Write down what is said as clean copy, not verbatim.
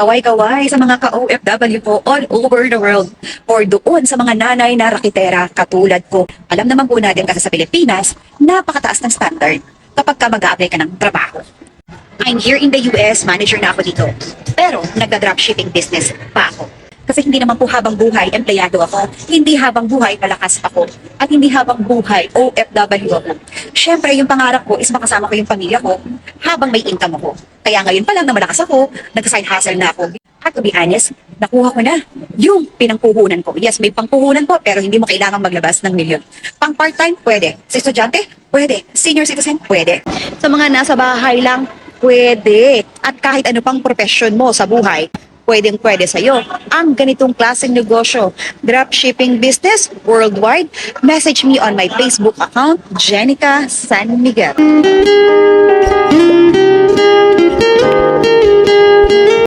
Kaway-kaway sa mga ka-OFW po all over the world or doon sa mga nanay na rakitera katulad ko. Alam naman po natin kasi sa Pilipinas, napakataas ng standard kapag ka mag-a-apply ka ng trabaho. I'm here in the US, manager na ako dito. Pero nagda-dropshipping business pa ako. Kasi hindi naman po habang buhay empleyado ako, hindi habang buhay malakas ako, at hindi habang buhay OFW ako. Siyempre, yung pangarap ko is makasama ko yung pamilya ko habang may income ako. Kaya ngayon pa lang na malakas ako, nag-side hustle na ako. At to be honest, nakuha ko na yung pinangpuhunan ko. Yes, may pangpuhunan po, pero hindi mo kailangan maglabas ng milyon. Pang part-time, pwede. Sa estudyante, pwede. Senior citizen, pwede. Sa mga nasa bahay lang, pwede. At kahit ano pang profession mo sa buhay, pwedeng-pwede sa'yo ang ganitong klaseng negosyo. Dropshipping business worldwide. Message me on my Facebook account, Jenica San Miguel.